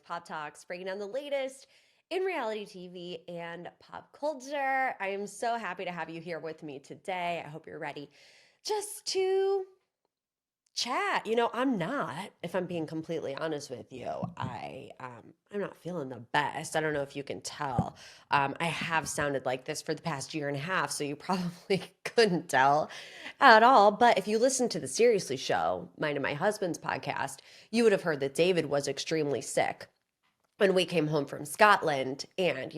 Pop Talks, breaking down the latest in reality TV and pop culture. I am so happy to have you here with me today. I hope you're ready just to chat. I'm not, if I'm being completely honest with you, I'm not feeling the best. I don't know if you can tell. I have sounded like this for the past year and a half, so you probably couldn't tell at all. But if you listen to the Seriously Show, mine and my husband's podcast, you would have heard that David was extremely sick when we came home from Scotland, and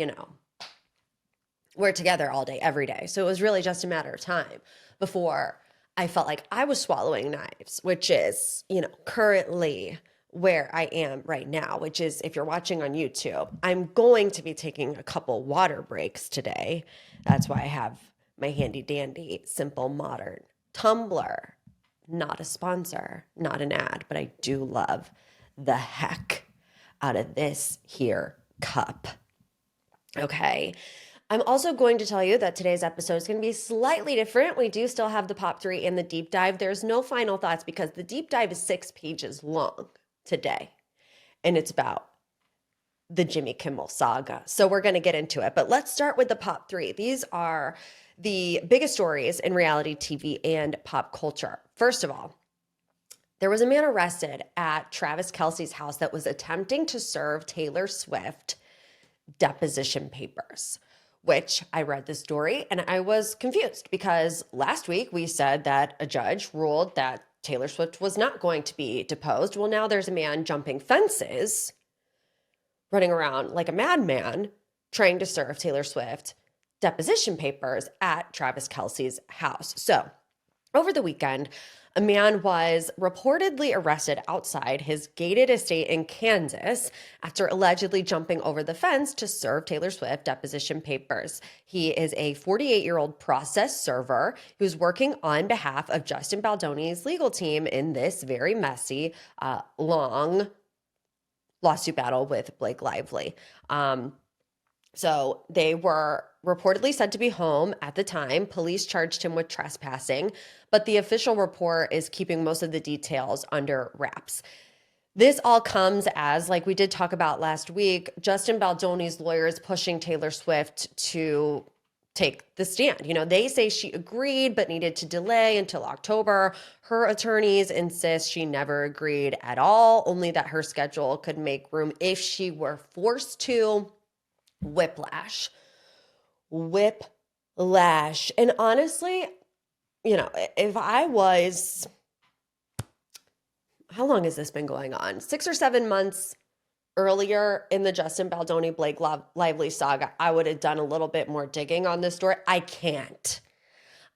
we're together all day, every day. So it was really just a matter of time before I felt like I was swallowing knives, which is, currently where I am right now, which is, if you're watching on YouTube, I'm going to be taking a couple water breaks today. That's why I have my handy dandy, simple, modern tumbler. Not a sponsor, not an ad, but I do love the heck out of this here cup. Okay. I'm also going to tell you that today's episode is going to be slightly different. We do still have the pop three and the deep dive. There's no final thoughts because the deep dive is 6 pages long today. And it's about the Jimmy Kimmel saga. So we're going to get into it. But let's start with the pop three. These are the biggest stories in reality TV and pop culture. First of all, there was a man arrested at Travis Kelce's house that was attempting to serve Taylor Swift deposition papers, which I read the story and I was confused because last week we said that a judge ruled that Taylor Swift was not going to be deposed. Well, now there's a man jumping fences, running around like a madman, trying to serve Taylor Swift deposition papers at Travis Kelce's house. So over the weekend, a man was reportedly arrested outside his gated estate in Kansas after allegedly jumping over the fence to serve Taylor Swift deposition papers. He is a 48-year-old process server who's working on behalf of Justin Baldoni's legal team in this very messy, long lawsuit battle with Blake Lively. So they were reportedly said to be home at the time. Police charged him with trespassing, but the official report is keeping most of the details under wraps. This all comes as, like we did talk about last week, Justin Baldoni's lawyers pushing Taylor Swift to take the stand. They say she agreed but needed to delay until October. Her attorneys insist she never agreed at all, only that her schedule could make room if she were forced to. Whiplash. And honestly, if I was, how long has this been going on? 6 or 7 months earlier in the Justin Baldoni Blake Lively saga, I would have done a little bit more digging on this story. I can't.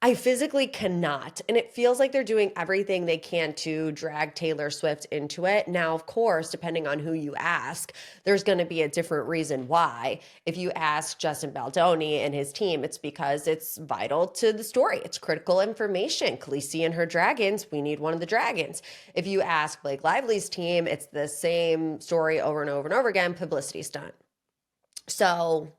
I physically cannot. And it feels like they're doing everything they can to drag Taylor Swift into it. Now, of course, depending on who you ask, there's going to be a different reason why. If you ask Justin Baldoni and his team, it's because it's vital to the story. It's critical information. Khaleesi and her dragons, we need one of the dragons. If you ask Blake Lively's team, it's the same story over and over and over again, publicity stunt. So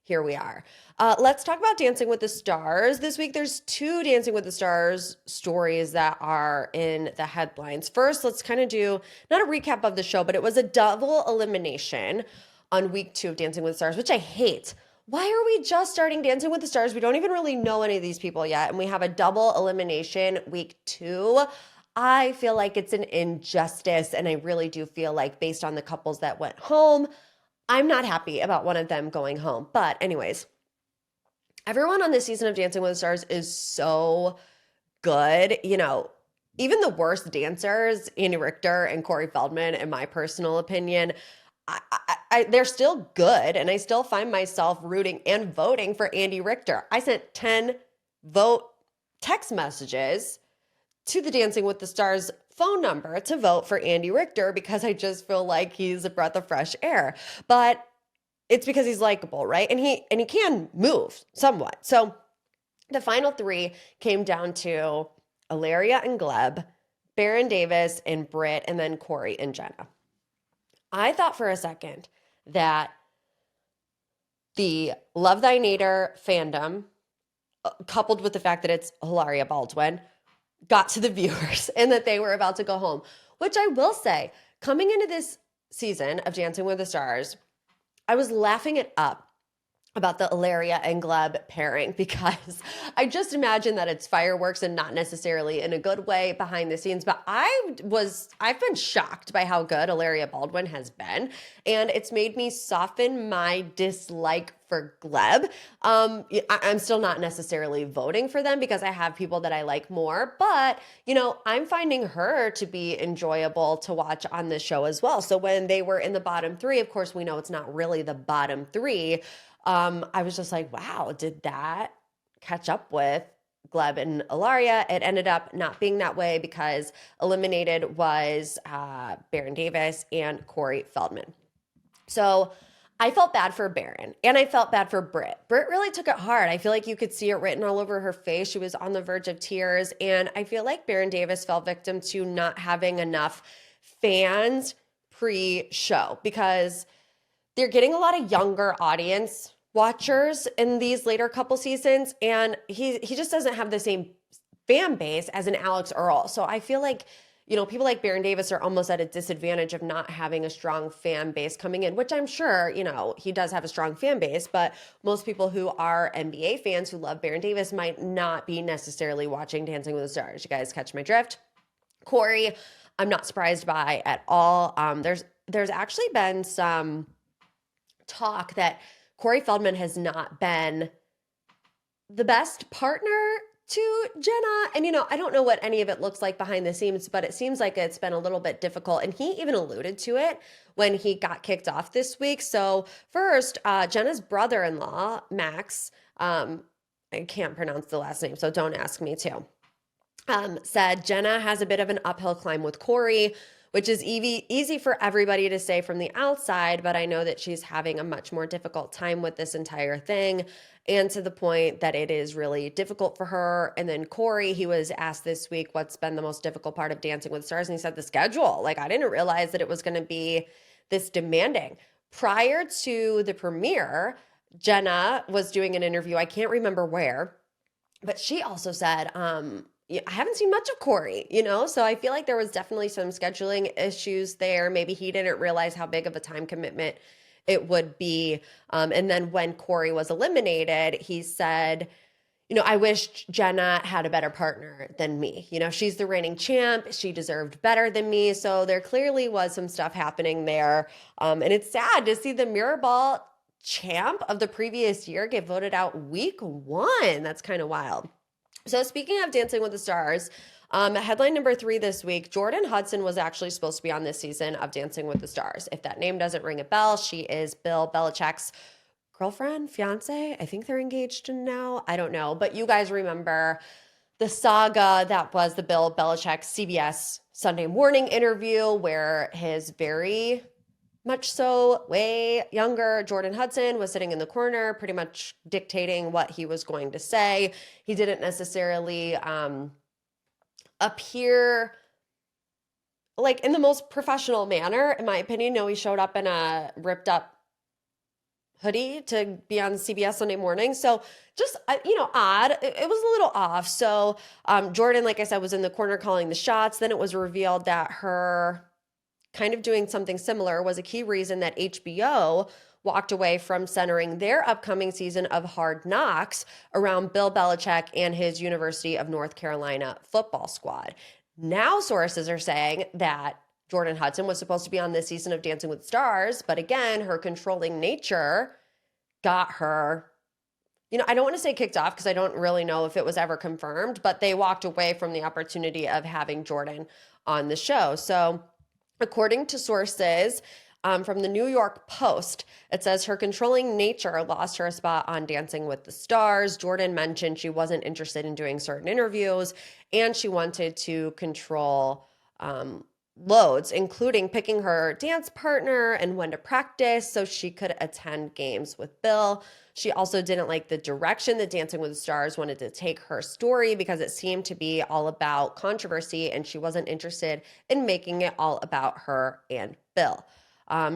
here we are. Let's talk about Dancing with the Stars. This week, there's 2 Dancing with the Stars stories that are in the headlines. First, let's kind of do, not a recap of the show, but it was a double elimination on week 2 of Dancing with the Stars, which I hate. Why are we just starting Dancing with the Stars? We don't even really know any of these people yet, and we have a double elimination week 2. I feel like it's an injustice, and I really do feel like, based on the couples that went home, I'm not happy about one of them going home. But anyways, everyone on this season of Dancing with the Stars is so good. Even the worst dancers, Andy Richter and Corey Feldman, in my personal opinion, they're still good. And I still find myself rooting and voting for Andy Richter. I sent 10 vote text messages to the Dancing with the Stars phone number to vote for Andy Richter because I just feel like he's a breath of fresh air. But it's because he's likable, right? And he can move somewhat. So the final 3 came down to Hilaria and Gleb, Baron Davis and Britt, and then Corey and Jenna. I thought for a second that the Love Thy Nader fandom, coupled with the fact that it's Hilaria Baldwin, got to the viewers and that they were about to go home, which I will say, coming into this season of Dancing with the Stars, I was laughing it up about the Hilaria and Gleb pairing because I just imagine that it's fireworks and not necessarily in a good way behind the scenes. But I've been shocked by how good Hilaria Baldwin has been, and it's made me soften my dislike for Gleb. I'm still not necessarily voting for them because I have people that I like more, but I'm finding her to be enjoyable to watch on this show as well. So when they were in the bottom three, of course, we know it's not really the bottom three. I was just like, wow, did that catch up with Gleb and Hilaria? It ended up not being that way because eliminated was Baron Davis and Corey Feldman. So I felt bad for Baron and I felt bad for Britt. Britt really took it hard. I feel like you could see it written all over her face. She was on the verge of tears. And I feel like Baron Davis fell victim to not having enough fans pre-show because they're getting a lot of younger audience watchers in these later couple seasons, and he just doesn't have the same fan base as an Alex Earl. So I feel like, people like Baron Davis are almost at a disadvantage of not having a strong fan base coming in, which I'm sure, he does have a strong fan base, but most people who are NBA fans who love Baron Davis might not be necessarily watching Dancing with the Stars. You guys catch my drift? Corey, I'm not surprised by at all. There's actually been some talk that Corey Feldman has not been the best partner to Jenna. And, I don't know what any of it looks like behind the scenes, but it seems like it's been a little bit difficult. And he even alluded to it when he got kicked off this week. So first, Jenna's brother-in-law, Max, I can't pronounce the last name, so don't ask me to, said Jenna has a bit of an uphill climb with Corey, which is easy for everybody to say from the outside, but I know that she's having a much more difficult time with this entire thing, and to the point that it is really difficult for her. And then Corey, he was asked this week what's been the most difficult part of Dancing with Stars, and he said the schedule. Like, I didn't realize that it was going to be this demanding. Prior to the premiere, Jenna was doing an interview, I can't remember where, but she also said, I haven't seen much of Corey, so I feel like there was definitely some scheduling issues there. Maybe he didn't realize how big of a time commitment it would be. And then when Corey was eliminated, he said, I wish Jenna had a better partner than me. She's the reigning champ. She deserved better than me. So there clearly was some stuff happening there. And it's sad to see the Mirrorball champ of the previous year get voted out week one. That's kind of wild. So speaking of Dancing with the Stars, headline number 3 this week, Jordan Hudson was actually supposed to be on this season of Dancing with the Stars. If that name doesn't ring a bell, she is Bill Belichick's girlfriend, fiancée. I think they're engaged now. I don't know. But you guys remember the saga that was the Bill Belichick CBS Sunday Morning interview where his very much so way younger Jordan Hudson was sitting in the corner pretty much dictating what he was going to say. He didn't necessarily appear like in the most professional manner, in my opinion. No, he showed up in a ripped up hoodie to be on CBS Sunday Morning. So just, odd. It was a little off. So Jordan, like I said, was in the corner calling the shots. Then it was revealed that her kind of doing something similar was a key reason that HBO walked away from centering their upcoming season of Hard Knocks around Bill Belichick and his University of North Carolina football squad. Now sources are saying that Jordan Hudson was supposed to be on this season of Dancing with Stars, but again, her controlling nature got her, I don't want to say kicked off because I don't really know if it was ever confirmed, but they walked away from the opportunity of having Jordan on the show. So according to sources from the New York Post, it says her controlling nature lost her a spot on Dancing with the Stars. Jordan mentioned she wasn't interested in doing certain interviews, and she wanted to control loads, including picking her dance partner and when to practice so she could attend games with Bill. She also didn't like the direction that Dancing with the Stars wanted to take her story because it seemed to be all about controversy, and she wasn't interested in making it all about her and Bill.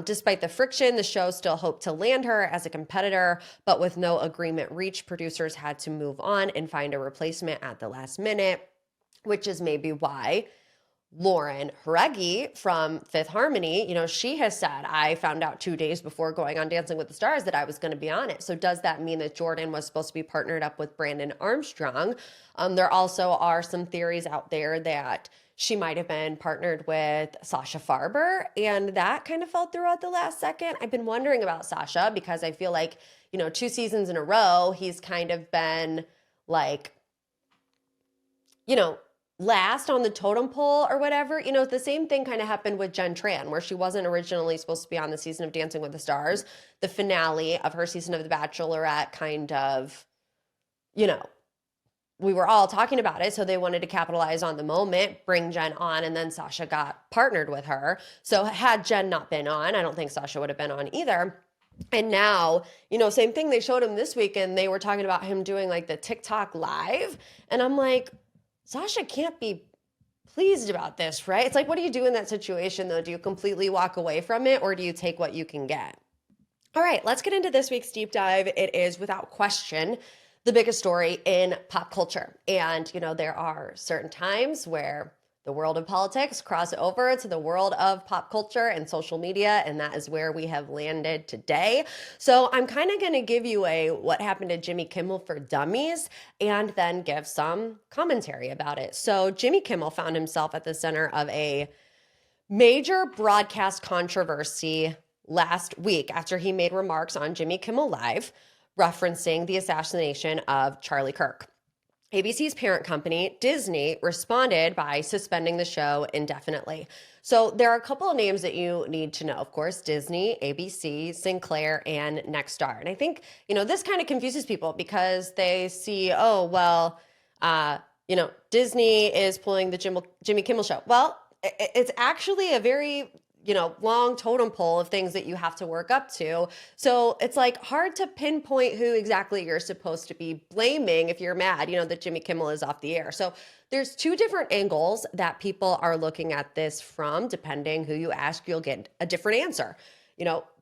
Despite the friction, the show still hoped to land her as a competitor, but with no agreement reached, producers had to move on and find a replacement at the last minute, which is maybe why Lauren Hurrdat from Fifth Harmony, she has said, I found out 2 days before going on Dancing with the Stars that I was going to be on it. So does that mean that Jordan was supposed to be partnered up with Brandon Armstrong? There also are some theories out there that she might have been partnered with Sasha Farber, and that kind of fell through at the last second. I've been wondering about Sasha because I feel like, 2 seasons in a row, he's kind of been like, last on the totem pole or whatever. The same thing kind of happened with Jen Tran, where she wasn't originally supposed to be on the season of Dancing with the Stars. The finale of her season of The Bachelorette kind of, we were all talking about it, so they wanted to capitalize on the moment, bring Jen on, and then Sasha got partnered with her. So had Jen not been on, I don't think Sasha would have been on either. And now, same thing, they showed him this week, and they were talking about him doing like the TikTok live, and I'm like, Sasha can't be pleased about this, right? It's like, what do you do in that situation, though? Do you completely walk away from it, or do you take what you can get? All right, let's get into this week's deep dive. It is, without question, the biggest story in pop culture. And, there are certain times where the world of politics cross over to the world of pop culture and social media, and that is where we have landed today. So I'm kind of going to give you a what happened to Jimmy Kimmel for dummies and then give some commentary about it. So Jimmy Kimmel found himself at the center of a major broadcast controversy last week after he made remarks on Jimmy Kimmel Live referencing the assassination of Charlie Kirk. ABC's parent company, Disney, responded by suspending the show indefinitely. So there are a couple of names that you need to know. Of course, Disney, ABC, Sinclair, and Nexstar. And I think, this kind of confuses people because they see, Disney is pulling the Jimmy Kimmel show. Well, it's actually a very long totem pole of things that you have to work up to. So it's like hard to pinpoint who exactly you're supposed to be blaming if you're mad, that Jimmy Kimmel is off the air. So there's 2 different angles that people are looking at this from. Depending who you ask, you'll get a different answer.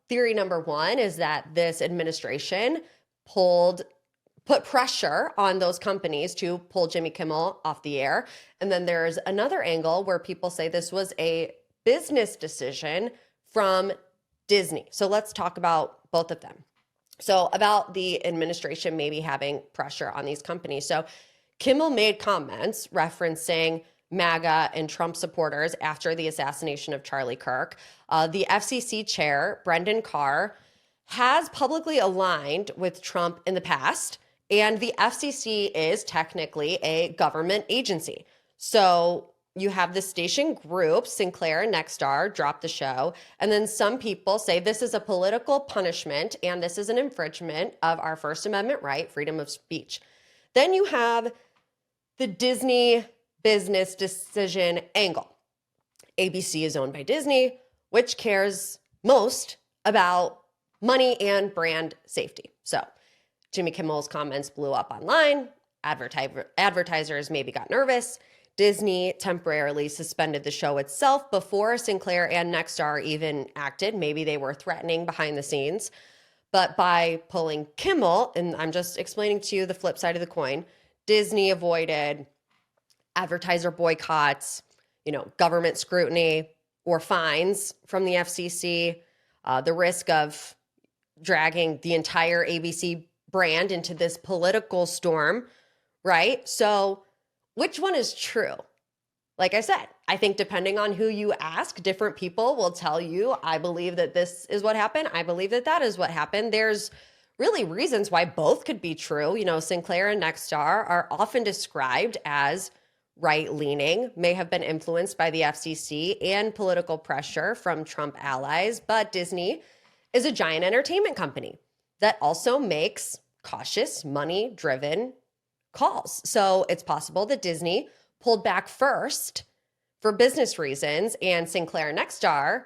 Theory number 1 is that this administration put pressure on those companies to pull Jimmy Kimmel off the air. And then there's another angle where people say this was a business decision from Disney. So let's talk about both of them. So about the administration maybe having pressure on these companies. So Kimmel made comments referencing MAGA and Trump supporters after the assassination of Charlie Kirk. The FCC chair, Brendan Carr, has publicly aligned with Trump in the past, and the FCC is technically a government agency. So you have the station group, Sinclair and Nexstar, drop the show. And then some people say this is a political punishment and this is an infringement of our First Amendment right, freedom of speech. Then you have the Disney business decision angle. ABC is owned by Disney, which cares most about money and brand safety. So Jimmy Kimmel's comments blew up online. Advertisers maybe got nervous. Disney temporarily suspended the show itself before Sinclair and Nexstar even acted. Maybe they were threatening behind the scenes. But by pulling Kimmel, and I'm just explaining to you the flip side of the coin, Disney avoided advertiser boycotts, government scrutiny or fines from the FCC, the risk of dragging the entire ABC brand into this political storm, right? So which one is true? Like I said, I think depending on who you ask, different people will tell you, I believe that this is what happened. I believe that that is what happened. There's really reasons why both could be true. Sinclair and Nexstar are often described as right-leaning, may have been influenced by the FCC and political pressure from Trump allies, but Disney is a giant entertainment company that also makes cautious, money-driven calls. So it's possible that Disney pulled back first for business reasons and Sinclair and Nexstar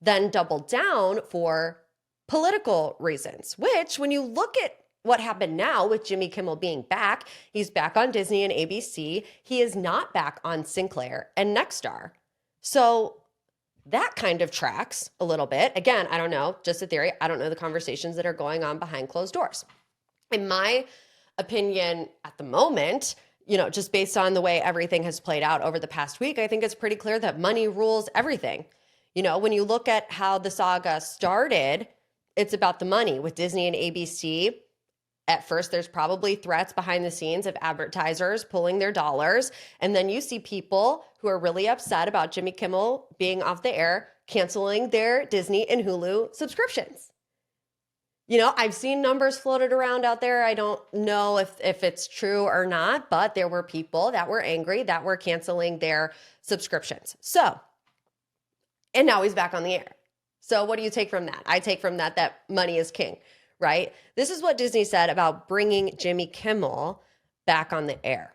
then doubled down for political reasons, which when you look at what happened now with Jimmy Kimmel being back, he's back on Disney and ABC. He is not back on Sinclair and Nexstar. So that kind of tracks a little bit. Again, I don't know, just a theory. I don't know the conversations that are going on behind closed doors. In my opinion, at the moment, just based on the way everything has played out over the past week, I think it's pretty clear that money rules everything. When you look at how the saga started, it's about the money with Disney and ABC. At first, there's probably threats behind the scenes of advertisers pulling their dollars. And then you see people who are really upset about Jimmy Kimmel being off the air, canceling their Disney and Hulu subscriptions. I've seen numbers floated around out there. I don't know if it's true or not, but there were people that were angry that were canceling their subscriptions. And now he's back on the air. So what do you take from that? I take from that money is king, right? This is what Disney said about bringing Jimmy Kimmel back on the air.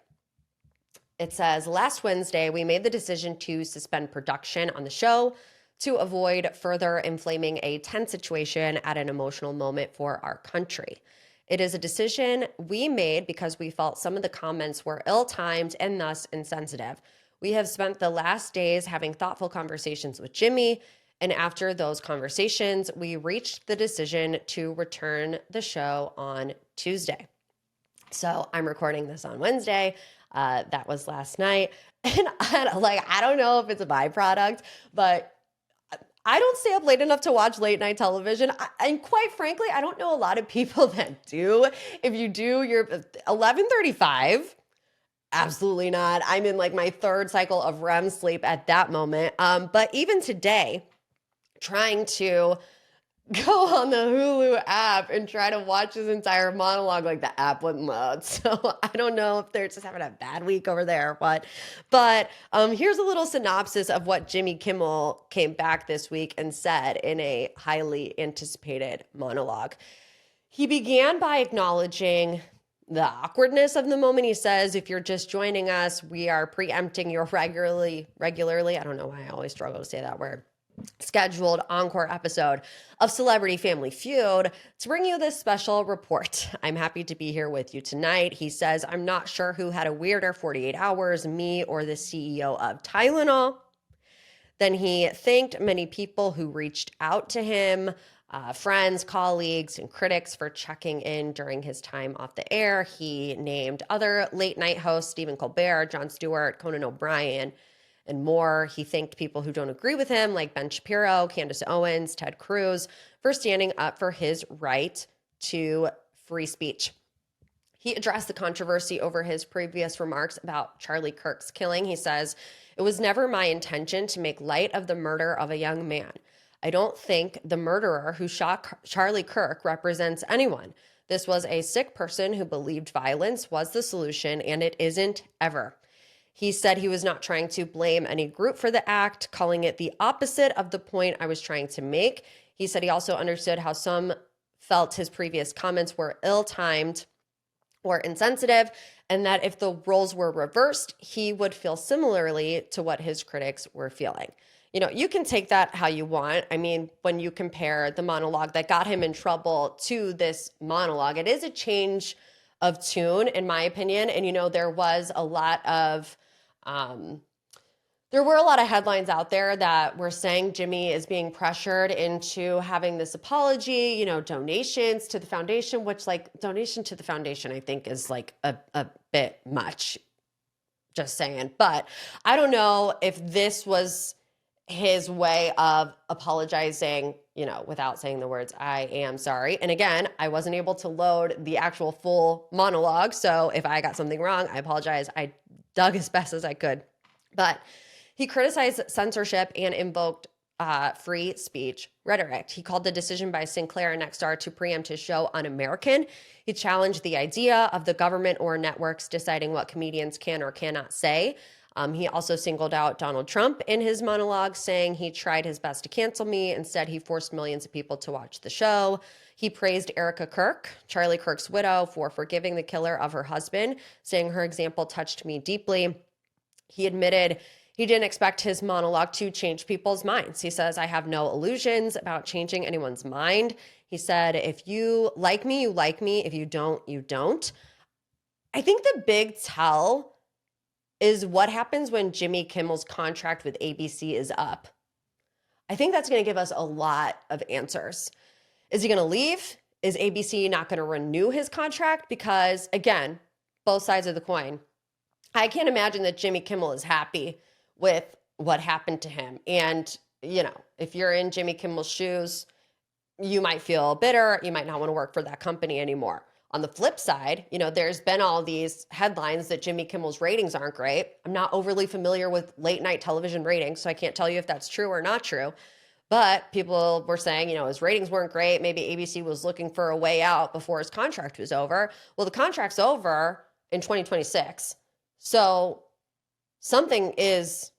It says, last Wednesday, we made the decision to suspend production on the show to avoid further inflaming a tense situation at an emotional moment for our country. It is a decision we made because we felt some of the comments were ill-timed and thus insensitive. We have spent the last days having thoughtful conversations with Jimmy, and after those conversations, we reached the decision to return the show on Tuesday. So I'm recording this on Wednesday. That was last night. And I don't know if it's a byproduct, but I don't stay up late enough to watch late night television. And quite frankly, I don't know a lot of people that do. If you do, you're 11:35. Absolutely not. I'm in my third cycle of REM sleep at that moment. But even today, trying to go on the Hulu app and try to watch his entire monologue, the app wouldn't load. So I don't know if they're just having a bad week over there or what. But here's a little synopsis of what Jimmy Kimmel came back this week and said in a highly anticipated monologue. He began by acknowledging the awkwardness of the moment. He says, if you're just joining us, we are preempting your regularly, I don't know why I always struggle to say that word, scheduled encore episode of Celebrity Family Feud to bring you this special report. I'm happy to be here with you tonight. He says, I'm not sure who had a weirder 48 hours, me or the CEO of Tylenol. Then he thanked many people who reached out to him, friends, colleagues, and critics for checking in during his time off the air. He named other late night hosts, Stephen Colbert, Jon Stewart, Conan O'Brien, and more. He thanked people who don't agree with him, like Ben Shapiro, Candace Owens, Ted Cruz, for standing up for his right to free speech. He addressed the controversy over his previous remarks about Charlie Kirk's killing. He says, it was never my intention to make light of the murder of a young man. I don't think the murderer who shot Charlie Kirk represents anyone. This was a sick person who believed violence was the solution, and it isn't ever. He said he was not trying to blame any group for the act, calling it the opposite of the point I was trying to make. He said he also understood how some felt his previous comments were ill-timed or insensitive, and that if the roles were reversed, he would feel similarly to what his critics were feeling. You can take that how you want. I mean, when you compare the monologue that got him in trouble to this monologue, it is a change of tune, in my opinion. And, there was a lot of, there were a lot of headlines out there that were saying Jimmy is being pressured into having this apology, donations to the foundation, which donation to the foundation, I think is a bit much, just saying. But I don't know if this was his way of apologizing, without saying the words, I am sorry. And again, I wasn't able to load the actual full monologue. So if I got something wrong, I apologize. I dug as best as I could. But he criticized censorship and invoked free speech rhetoric. He called the decision by Sinclair and Nexstar to preempt his show un-American. He challenged the idea of the government or networks deciding what comedians can or cannot say. He also singled out Donald Trump in his monologue, saying he tried his best to cancel me. Instead, he forced millions of people to watch the show. He praised Erica Kirk, Charlie Kirk's widow, for forgiving the killer of her husband, saying her example touched me deeply. He admitted he didn't expect his monologue to change people's minds. He says, I have no illusions about changing anyone's mind. He said, if you like me, you like me. If you don't, you don't. I think the big tell is what happens when Jimmy Kimmel's contract with ABC is up. I think that's going to give us a lot of answers. Is he going to leave? Is ABC not going to renew his contract? Because again, both sides of the coin. I can't imagine that Jimmy Kimmel is happy with what happened to him. And, if you're in Jimmy Kimmel's shoes, you might feel bitter. You might not want to work for that company anymore. On the flip side, there's been all these headlines that Jimmy Kimmel's ratings aren't great. I'm not overly familiar with late night television ratings, so I can't tell you if that's true or not true. But people were saying, his ratings weren't great. Maybe ABC was looking for a way out before his contract was over. Well, the contract's over in 2026. So something is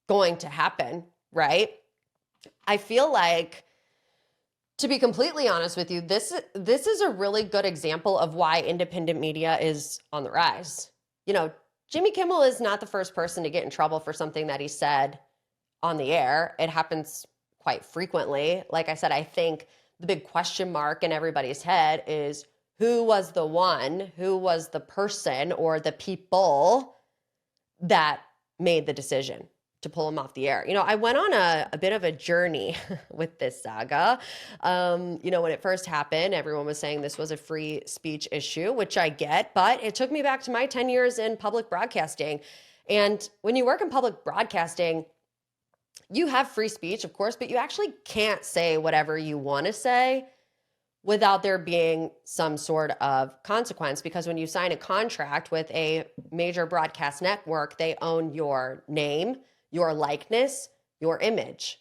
going to happen, right? I feel like, to be completely honest with you, this is a really good example of why independent media is on the rise. Jimmy Kimmel is not the first person to get in trouble for something that he said on the air. It happens quite frequently. Like I said, I think the big question mark in everybody's head is who was the person or the people that made the decision to pull him off the air. I went on a bit of a journey with this saga. When it first happened, everyone was saying this was a free speech issue, which I get, but it took me back to my 10 years in public broadcasting. And when you work in public broadcasting, you have free speech, of course, but you actually can't say whatever you want to say without there being some sort of consequence, because when you sign a contract with a major broadcast network, they own your name, your likeness, your image.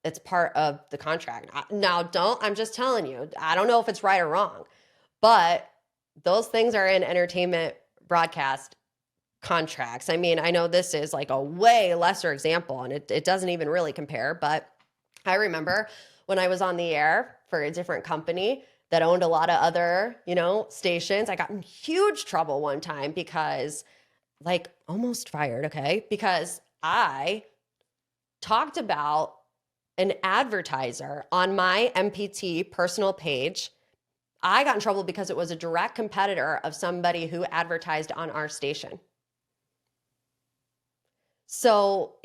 It's part of the contract. Now, I'm just telling you, I don't know if it's right or wrong, but those things are in entertainment broadcast contracts. I mean, I know this is like a way lesser example and it doesn't even really compare, but I remember when I was on the air for a different company that owned a lot of other, stations, I got in huge trouble one time because, almost fired, okay? Because I talked about an advertiser on my MPT personal page. I got in trouble because it was a direct competitor of somebody who advertised on our station. So,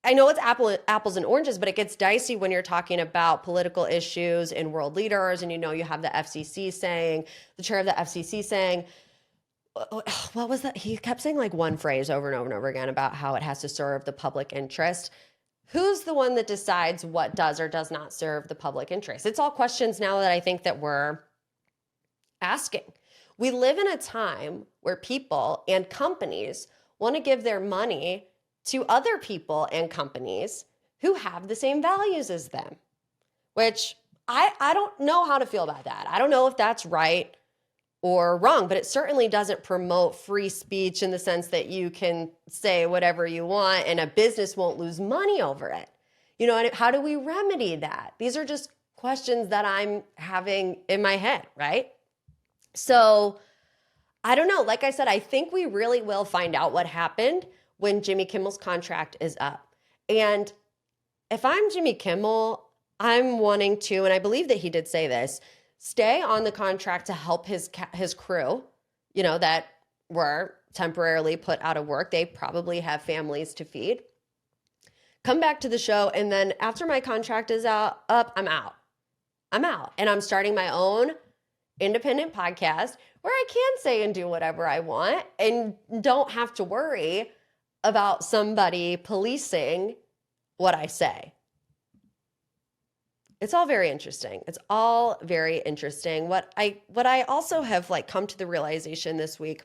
I know it's apples and oranges, but it gets dicey when you're talking about political issues and world leaders. And, you have the FCC saying, the chair of the FCC saying, what was that? He kept saying one phrase over and over and over again about how it has to serve the public interest. Who's the one that decides what does or does not serve the public interest? It's all questions now that I think that we're asking. We live in a time where people and companies want to give their money to other people and companies who have the same values as them, which I don't know how to feel about that. I don't know if that's right or wrong, but it certainly doesn't promote free speech in the sense that you can say whatever you want and a business won't lose money over it. And how do we remedy that? These are just questions that I'm having in my head, right? So I don't know. Like I said, I think we really will find out what happened when Jimmy Kimmel's contract is up. And if I'm Jimmy Kimmel, I'm wanting to, and I believe that he did say this, stay on the contract to help his crew, that were temporarily put out of work. They probably have families to feed. Come back to the show, and then after my contract is up, I'm out. And I'm starting my own independent podcast where I can say and do whatever I want and don't have to worry about somebody policing what I say. It's all very interesting. What I also have come to the realization this week,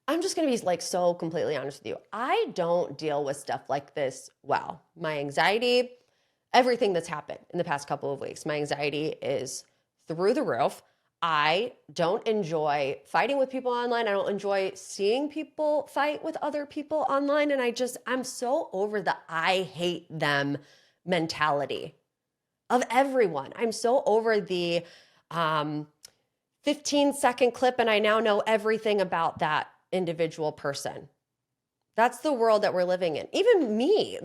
I'm just going to be so completely honest with you. I don't deal with stuff like this well. My anxiety, everything that's happened in the past couple of weeks, my anxiety is through the roof. I don't enjoy fighting with people online. I don't enjoy seeing people fight with other people online. And I'm so over the I hate them mentality of everyone. I'm so over the 15-second clip and I now know everything about that individual person. That's the world that we're living in. Even me,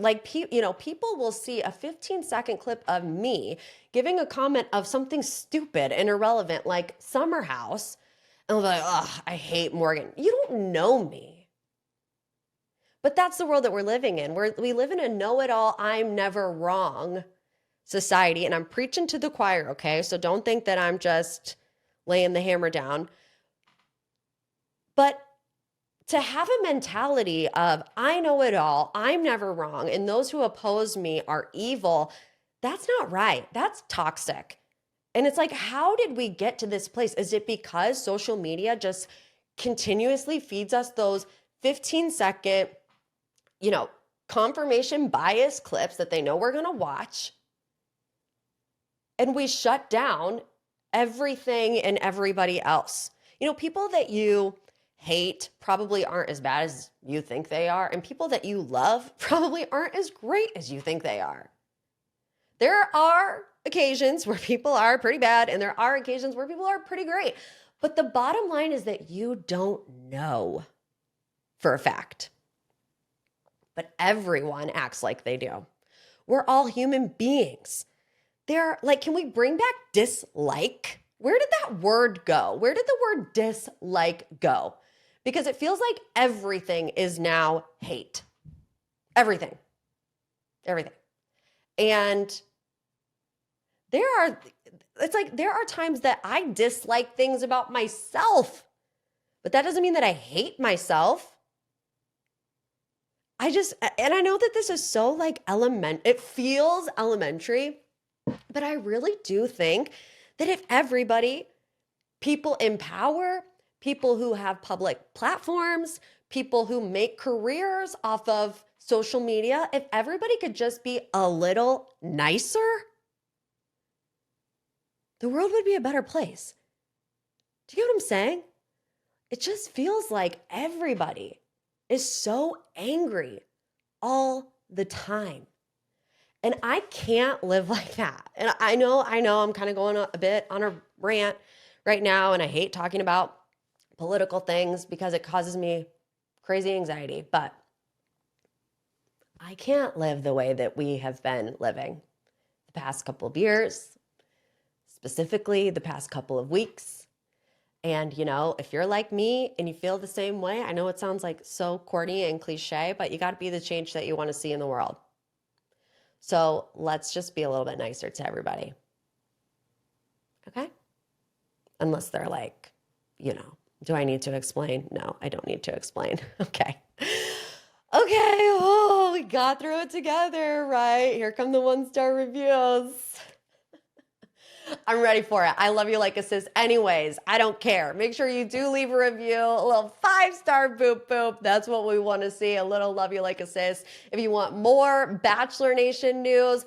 people will see a 15-second clip of me giving a comment of something stupid and irrelevant like Summer House, and they'll be like, "Ugh, I hate Morgan." You don't know me. But that's the world that we're living in. We live in a know-it-all, I'm never wrong society, and I'm preaching to the choir, okay? So don't think that I'm just laying the hammer down. But to have a mentality of, I know it all, I'm never wrong, and those who oppose me are evil, that's not right. That's toxic. And it's like, how did we get to this place? Is it because social media just continuously feeds us those 15-second, confirmation bias clips that they know we're going to watch? And we shut down everything and everybody else. People that you hate probably aren't as bad as you think they are, and people that you love probably aren't as great as you think they are. There are occasions where people are pretty bad, and there are occasions where people are pretty great. But the bottom line is that you don't know for a fact. But everyone acts like they do. We're all human beings. Can we bring back dislike? Where did that word go? Where did the word dislike go? Because it feels like everything is now hate. Everything. And there are times that I dislike things about myself, but that doesn't mean that I hate myself. And I know that this is so it feels elementary, but I really do think that if people in power, people who have public platforms, people who make careers off of social media, if everybody could just be a little nicer, the world would be a better place. Do you get what I'm saying? It just feels like everybody is so angry all the time. And I can't live like that. And I know I'm kind of going a bit on a rant right now, and I hate talking about political things because it causes me crazy anxiety, but I can't live the way that we have been living the past couple of years, specifically the past couple of weeks. And, if you're like me and you feel the same way, I know it sounds like so corny and cliche, but you got to be the change that you want to see in the world. So let's just be a little bit nicer to everybody. Okay? Unless they're like, do I need to explain? No, I don't need to explain. Okay. Oh, we got through it together, right? Here come the 1-star reviews. I'm ready for it. I love you like a sis anyways. I don't care. Make sure you do leave a review, a little 5-star boop boop. That's what we want to see, a little love you like a sis. If you want more Bachelor Nation news,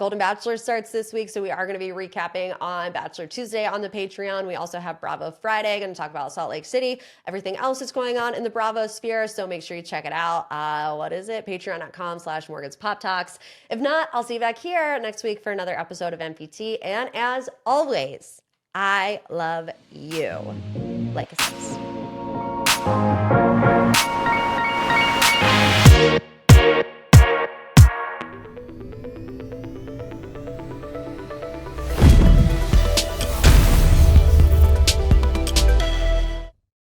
Golden Bachelor starts this week, so we are going to be recapping on Bachelor Tuesday on the Patreon. We also have Bravo Friday, going to talk about Salt Lake City, everything else that's going on in the Bravo sphere, so make sure you check it out. What is it? Patreon.com/Morgan's Pop Talks. If not, I'll see you back here next week for another episode of MPT, and as always, I love you like a sis.